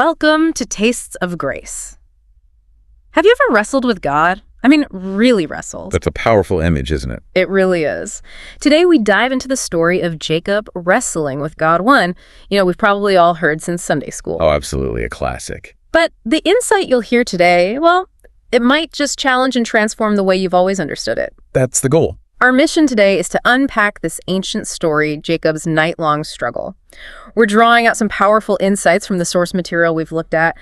Welcome to Tastes of Grace. Have you ever wrestled with God? I mean, really wrestled. That's a powerful image, isn't it? It really is. Today, we dive into the story of Jacob wrestling with God. One, we've probably all heard since Sunday school. Oh, absolutely. A classic. But the insight you'll hear today, well, it might just challenge and transform the way you've always understood it. That's the goal. Our mission today is to unpack this ancient story, Jacob's night-long struggle. We're drawing out some powerful insights from the source material we've looked at.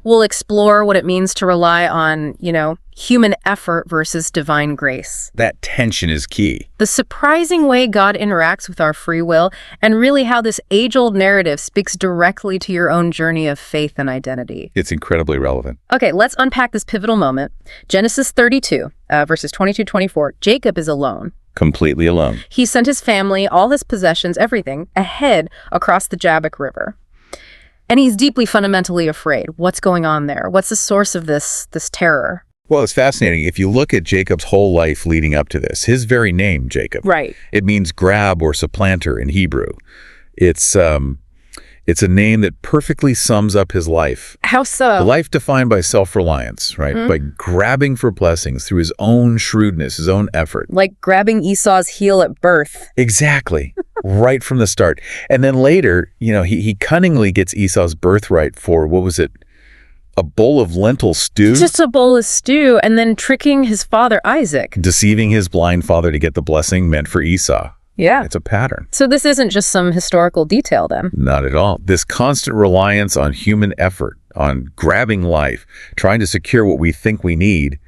We'll explore what it means to rely on, human effort versus divine grace. That tension is key. The surprising way God interacts with our free will, and really how this age-old narrative speaks directly to your own journey of faith and identity. It's incredibly relevant. Okay, let's unpack this pivotal moment. Genesis 32, verses 22-24. Jacob is alone. Completely alone. He sent his family, all his possessions, everything, ahead across the Jabbok River. And he's deeply fundamentally afraid. What's going on there? What's the source of this terror? Well, it's fascinating. If you look at Jacob's whole life leading up to this, his very name, Jacob, right? It means grab or supplanter in Hebrew. It's a name that perfectly sums up his life. How so? A life defined by self-reliance, right? By grabbing for blessings through his own shrewdness, his own effort. Like grabbing Esau's heel at birth. Exactly. Right from the start. And then later, he cunningly gets Esau's birthright for, what was it? A bowl of lentil stew? Just a bowl of stew, and then tricking his father, Isaac. Deceiving his blind father to get the blessing meant for Esau. Yeah. It's a pattern. So this isn't just some historical detail then? Not at all. This constant reliance on human effort, on grabbing life, trying to secure what we think we need,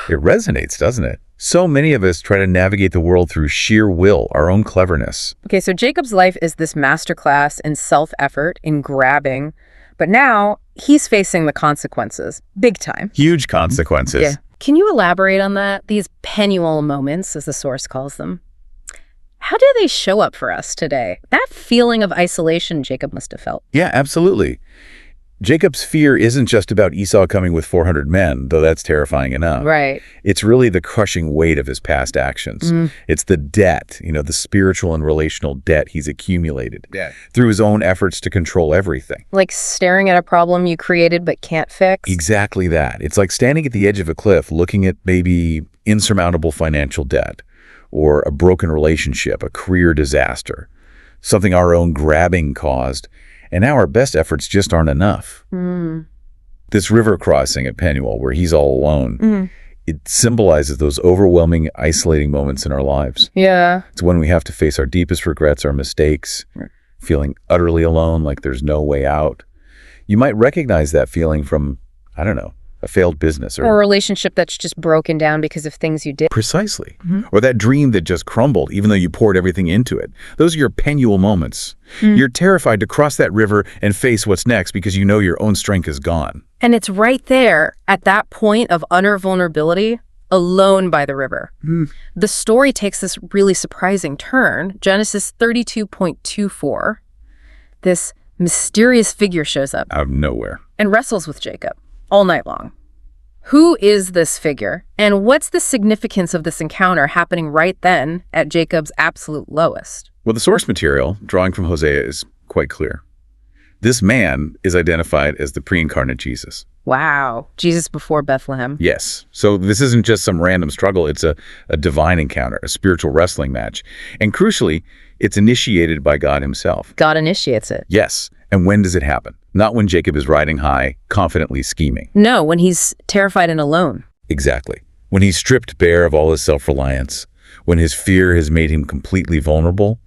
it resonates, doesn't it? So many of us try to navigate the world through sheer will, our own cleverness. Okay, so Jacob's life is this masterclass in self-effort, in grabbing, but now he's facing the consequences, big time. Huge consequences. Yeah. Can you elaborate on that? These pennual moments, as the source calls them. How do they show up for us today? That feeling of isolation Jacob must have felt. Yeah, absolutely. Jacob's fear isn't just about Esau coming with 400 men, though that's terrifying enough. Right. It's really the crushing weight of his past actions. It's the debt, the spiritual and relational debt he's accumulated through his own efforts to control everything. Like staring at a problem you created but can't fix? Exactly that. It's like standing at the edge of a cliff looking at maybe insurmountable financial debt, or a broken relationship, a career disaster, something our own grabbing caused, and now our best efforts just aren't enough. This river crossing at Penuel, where he's all alone, it symbolizes those overwhelming, isolating moments in our lives. Yeah. It's when we have to face our deepest regrets, our mistakes, feeling utterly alone, like there's no way out. You might recognize that feeling from, I don't know, a failed business or a relationship that's just broken down because of things you did. Precisely. Or that dream that just crumbled, even though you poured everything into it. Those are your pennual moments. You're terrified to cross that river and face what's next because you know your own strength is gone. And it's right there, at that point of utter vulnerability, alone by the river. The story takes this really surprising turn. Genesis 32.24. This mysterious figure shows up. Out of nowhere. And wrestles with Jacob. All night long. Who is this figure? And what's the significance of this encounter happening right then at Jacob's absolute lowest? Well, the source material, drawing from Hosea, is quite clear. This man is identified as the pre-incarnate Jesus. Wow. Jesus before Bethlehem. Yes. So this isn't just some random struggle. It's a divine encounter, a spiritual wrestling match. And crucially, it's initiated by God himself. God initiates it. Yes. And when does it happen? Not when Jacob is riding high, confidently scheming. No, when he's terrified and alone. Exactly. When he's stripped bare of all his self-reliance, when his fear has made him completely vulnerable.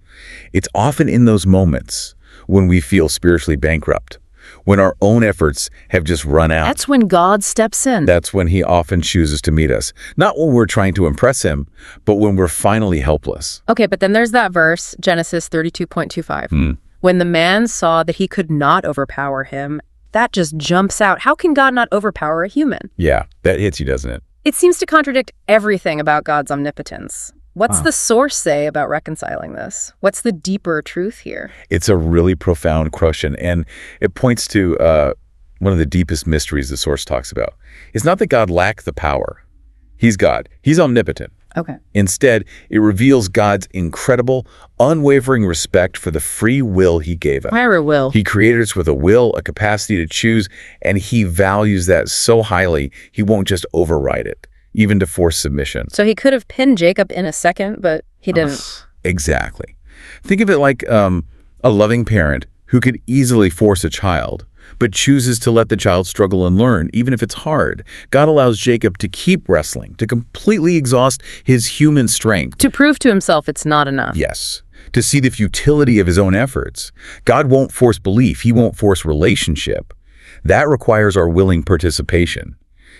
It's often in those moments when we feel spiritually bankrupt, when our own efforts have just run out. That's when God steps in. That's when he often chooses to meet us. Not when we're trying to impress him, but when we're finally helpless. Okay, but then there's that verse, Genesis 32.25. When the man saw that he could not overpower him, that just jumps out. How can God not overpower a human? Yeah, that hits you, doesn't it? It seems to contradict everything about God's omnipotence. What's the source say about reconciling this? What's the deeper truth here? It's a really profound question, and it points to one of the deepest mysteries the source talks about. It's not that God lacked the power. He's God. He's omnipotent. Okay. Instead, it reveals God's incredible, unwavering respect for the free will he gave us. Higher will. He created us with a will, a capacity to choose, and he values that so highly, he won't just override it, even to force submission. So he could have pinned Jacob in a second, but he didn't. Exactly. Think of it like a loving parent who could easily force a child, but chooses to let the child struggle and learn, even if it's hard. God allows Jacob to keep wrestling, to completely exhaust his human strength. To prove to himself it's not enough. Yes. To see the futility of his own efforts. God won't force belief. He won't force relationship. That requires our willing participation.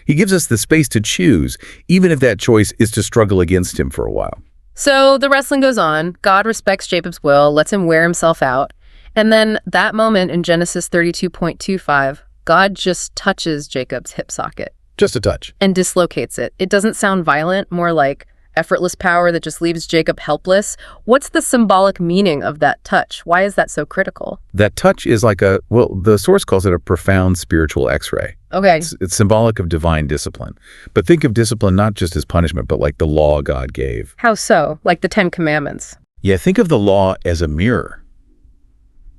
He gives us the space to choose, even if that choice is to struggle against him for a while. So the wrestling goes on. God respects Jacob's will, lets him wear himself out. And then that moment in Genesis 32.25, God just touches Jacob's hip socket. Just a touch. And dislocates it. It doesn't sound violent, more like effortless power that just leaves Jacob helpless. What's the symbolic meaning of that touch? Why is that so critical? That touch is like the source calls it a profound spiritual X-ray. Okay. It's symbolic of divine discipline. But think of discipline not just as punishment, but like the law God gave. How so? Like the 10 Commandments. Yeah, think of the law as a mirror.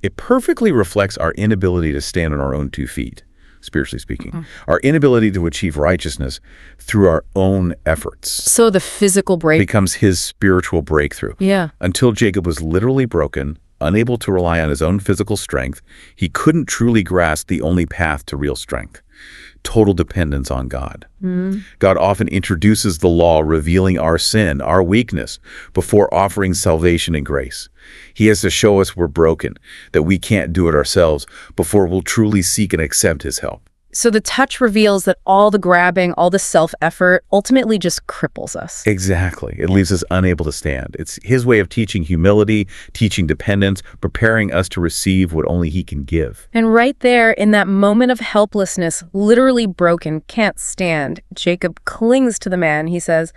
It perfectly reflects our inability to stand on our own 2 feet, spiritually speaking. Our inability to achieve righteousness through our own efforts. So the physical break becomes his spiritual breakthrough. Yeah. Until Jacob was literally broken, unable to rely on his own physical strength, he couldn't truly grasp the only path to real strength. Total dependence on God. God often introduces the law, revealing our sin, our weakness, before offering salvation and grace. He has to show us we're broken, that we can't do it ourselves, before we'll truly seek and accept his help. So the touch reveals that all the grabbing, all the self-effort ultimately just cripples us. Exactly. It leaves us unable to stand. It's his way of teaching humility, teaching dependence, preparing us to receive what only he can give. And right there, in that moment of helplessness, literally broken, can't stand, Jacob clings to the man. He says,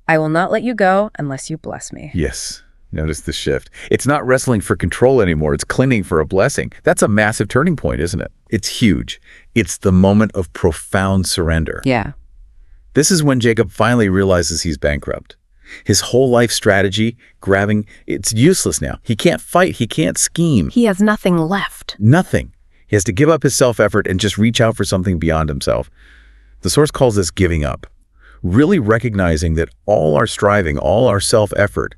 I will not let you go unless you bless me. Yes. Notice the shift. It's not wrestling for control anymore. It's clinging for a blessing. That's a massive turning point, isn't it? It's huge. It's the moment of profound surrender. Yeah. This is when Jacob finally realizes he's bankrupt. His whole life strategy, grabbing, it's useless now. He can't fight. He can't scheme. He has nothing left. Nothing. He has to give up his self-effort and just reach out for something beyond himself. The source calls this giving up. Really recognizing that all our striving, all our self-effort,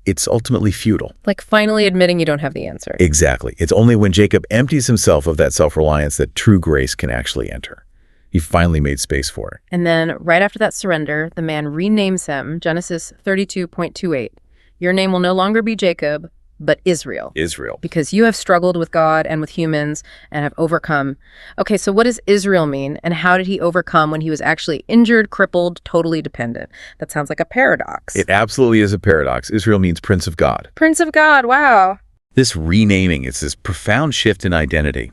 it's ultimately futile. Like finally admitting you don't have the answer. Exactly. It's only when Jacob empties himself of that self-reliance that true grace can actually enter. He finally made space for it. And then right after that surrender, the man renames him, Genesis 32.28. Your name will no longer be Jacob, but Israel. Israel. Because you have struggled with God and with humans and have overcome. Okay, so what does Israel mean? And how did he overcome when he was actually injured, crippled, totally dependent? That sounds like a paradox. It absolutely is a paradox. Israel means Prince of God. Prince of God, wow. This renaming, it's this profound shift in identity.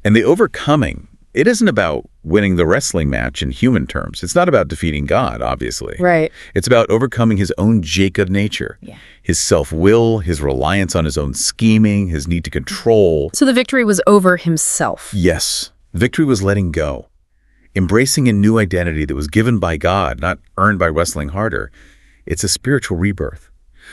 And the overcoming, it isn't about winning the wrestling match in human terms. It's not about defeating God, obviously. Right. It's about overcoming his own Jacob nature. Yeah. His self-will, his reliance on his own scheming, his need to control. So the victory was over himself. Yes. Victory was letting go. Embracing a new identity that was given by God, not earned by wrestling harder. It's a spiritual rebirth.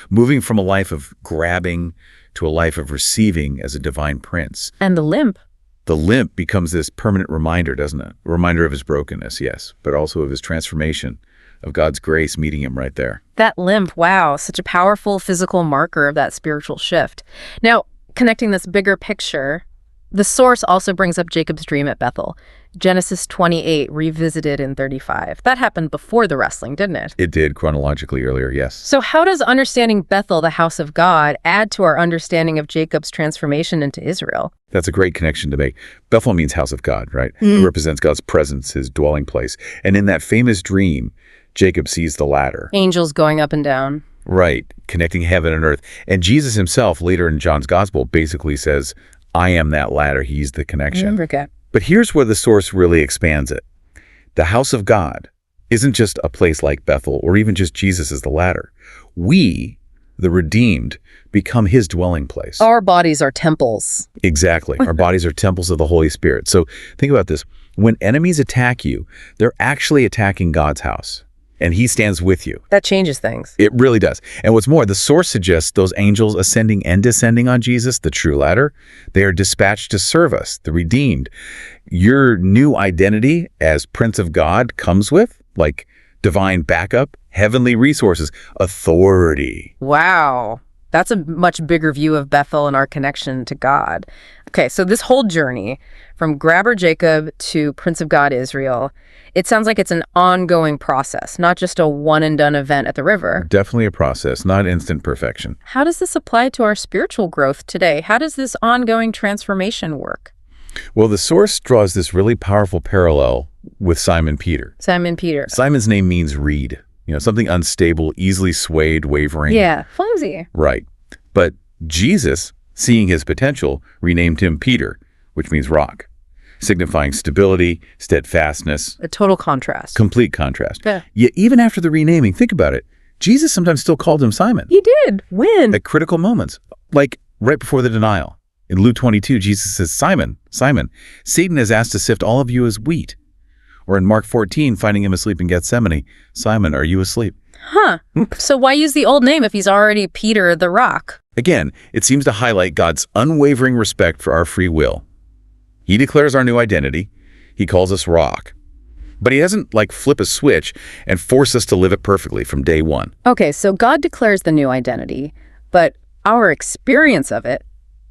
Moving from a life of grabbing to a life of receiving as a divine prince. And the limp. The limp becomes this permanent reminder, doesn't it? A reminder of his brokenness, yes, but also of his transformation, of God's grace meeting him right there. That limp, wow, such a powerful physical marker of that spiritual shift. Now, connecting this bigger picture, the source also brings up Jacob's dream at Bethel. Genesis 28, revisited in 35. That happened before the wrestling, didn't it? It did chronologically earlier, yes. So how does understanding Bethel, the house of God, add to our understanding of Jacob's transformation into Israel? That's a great connection to make. Bethel means house of God, right? It represents God's presence, his dwelling place. And in that famous dream, Jacob sees the ladder. Angels going up and down. Right, connecting heaven and earth. And Jesus himself, later in John's gospel, basically says, I am that ladder. He's the connection. Remember that. But here's where the source really expands it. The house of God isn't just a place like Bethel or even just Jesus as the ladder. We, the redeemed, become his dwelling place. Our bodies are temples. Exactly. Our bodies are temples of the Holy Spirit. So think about this. When enemies attack you, they're actually attacking God's house. and he stands with you. That changes things. It really does. And what's more, the source suggests those angels ascending and descending on Jesus, the true ladder, they are dispatched to serve us, the redeemed. Your new identity as Prince of God comes with, like, divine backup, heavenly resources, authority. Wow. That's a much bigger view of Bethel and our connection to God. Okay, so this whole journey from grabber Jacob to Prince of God Israel, it sounds like it's an ongoing process, not just a one-and-done event at the river. Definitely a process, not instant perfection. How does this apply to our spiritual growth today? How does this ongoing transformation work? Well, the source draws this really powerful parallel with Simon Peter. Simon Peter. Simon's name means reed, something unstable, easily swayed, wavering. Yeah, flimsy. Right. But Jesus, seeing his potential, renamed him Peter, which means rock, signifying stability, steadfastness. A total contrast. Complete contrast. Yeah. Yet even after the renaming, think about it, Jesus sometimes still called him Simon. He did. When? At critical moments, like right before the denial. In Luke 22, Jesus says, Simon, Simon, Satan has asked to sift all of you as wheat. Or in Mark 14, finding him asleep in Gethsemane, Simon, are you asleep? Huh. So why use the old name if he's already Peter the Rock? Again, it seems to highlight God's unwavering respect for our free will. He declares our new identity. He calls us rock. But he doesn't flip a switch and force us to live it perfectly from day one. Okay, so God declares the new identity, but our experience of it,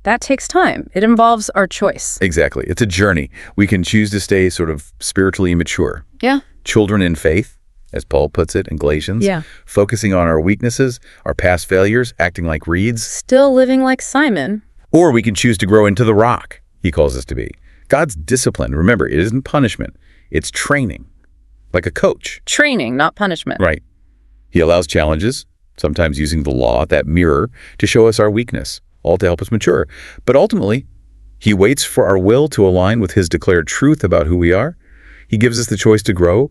that takes time. It involves our choice. Exactly. It's a journey. We can choose to stay sort of spiritually immature. Yeah. Children in faith, as Paul puts it in Galatians. Yeah. Focusing on our weaknesses, our past failures, acting like reeds. Still living like Simon. Or we can choose to grow into the rock he calls us to be. God's discipline, remember, it isn't punishment. It's training, like a coach. Training, not punishment. Right. He allows challenges, sometimes using the law, that mirror, to show us our weakness, all to help us mature. But ultimately, he waits for our will to align with his declared truth about who we are. He gives us the choice to grow,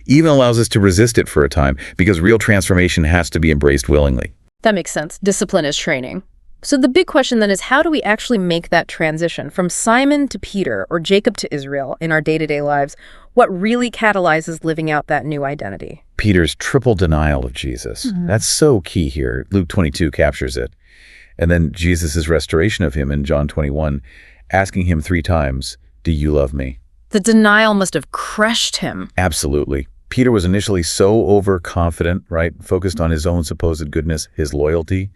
even allows us to resist it for a time, because real transformation has to be embraced willingly. That makes sense. Discipline is training. So the big question then is, how do we actually make that transition from Simon to Peter or Jacob to Israel in our day-to-day lives? What really catalyzes living out that new identity? Peter's triple denial of Jesus. That's so key here. Luke 22 captures it. And then Jesus' restoration of him in John 21, asking him 3 times, do you love me? The denial must have crushed him. Absolutely. Peter was initially so overconfident, right? Focused on his own supposed goodness, his loyalty.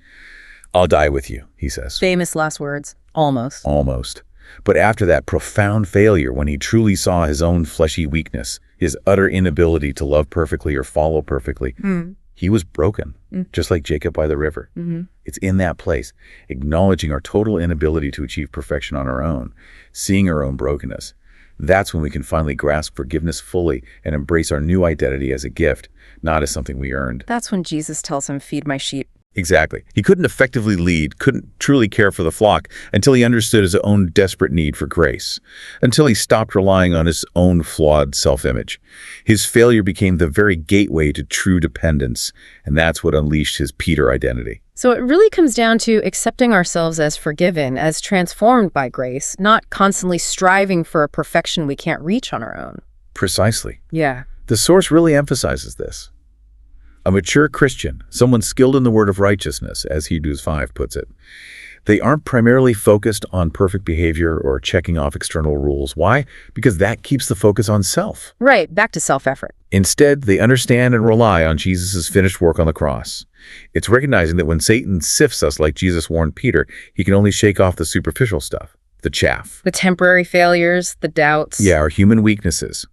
I'll die with you, he says. Famous last words. Almost. Almost. But after that profound failure, when he truly saw his own fleshy weakness, his utter inability to love perfectly or follow perfectly, he was broken, just like Jacob by the river. It's in that place, acknowledging our total inability to achieve perfection on our own, seeing our own brokenness. That's when we can finally grasp forgiveness fully and embrace our new identity as a gift, not as something we earned. That's when Jesus tells him, feed my sheep. Exactly. He couldn't effectively lead, couldn't truly care for the flock until he understood his own desperate need for grace, until he stopped relying on his own flawed self-image. His failure became the very gateway to true dependence, and that's what unleashed his Peter identity. So it really comes down to accepting ourselves as forgiven, as transformed by grace, not constantly striving for a perfection we can't reach on our own. Precisely. Yeah. The source really emphasizes this. A mature Christian, someone skilled in the word of righteousness, as Hebrews 5 puts it, they aren't primarily focused on perfect behavior or checking off external rules. Why? Because that keeps the focus on self. Right, back to self-effort. Instead, they understand and rely on Jesus' finished work on the cross. It's recognizing that when Satan sifts us like Jesus warned Peter, he can only shake off the superficial stuff, the chaff. The temporary failures, the doubts. Yeah, our human weaknesses.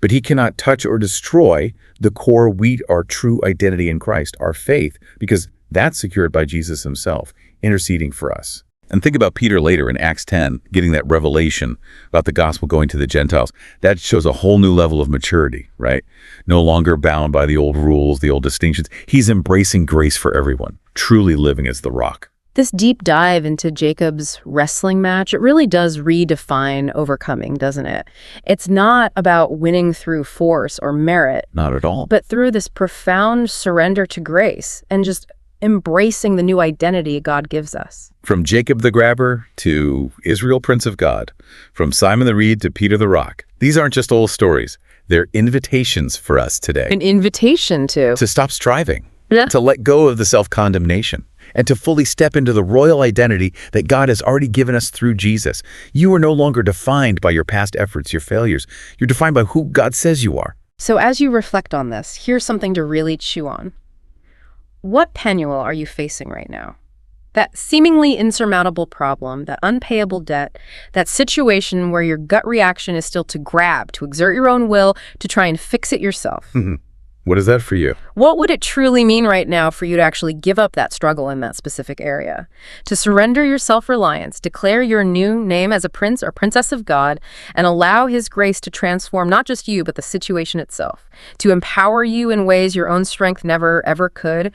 But he cannot touch or destroy the core wheat, our true identity in Christ, our faith, because that's secured by Jesus himself, interceding for us. And think about Peter later in Acts 10, getting that revelation about the gospel going to the Gentiles. That shows a whole new level of maturity, right? No longer bound by the old rules, the old distinctions. He's embracing grace for everyone, truly living as the rock. This deep dive into Jacob's wrestling match, it really does redefine overcoming, doesn't it? It's not about winning through force or merit. Not at all. But through this profound surrender to grace and just embracing the new identity God gives us. From Jacob the grabber to Israel Prince of God, from Simon the reed to Peter the rock. These aren't just old stories. They're invitations for us today An invitation to. to stop striving, Yeah. to let go of the self-condemnation, and to fully step into the royal identity that God has already given us through Jesus. You are no longer defined by your past efforts, your failures. You're defined by who God says you are. So as you reflect on this, here's something to really chew on. What penuel are you facing right now? That seemingly insurmountable problem, that unpayable debt, that situation where your gut reaction is still to grab, to exert your own will, to try and fix it yourself. What is that for you? What would it truly mean right now for you to actually give up that struggle in that specific area? To surrender your self-reliance, declare your new name as a prince or princess of God, and allow His grace to transform not just you, but the situation itself. To empower you in ways your own strength never, ever could.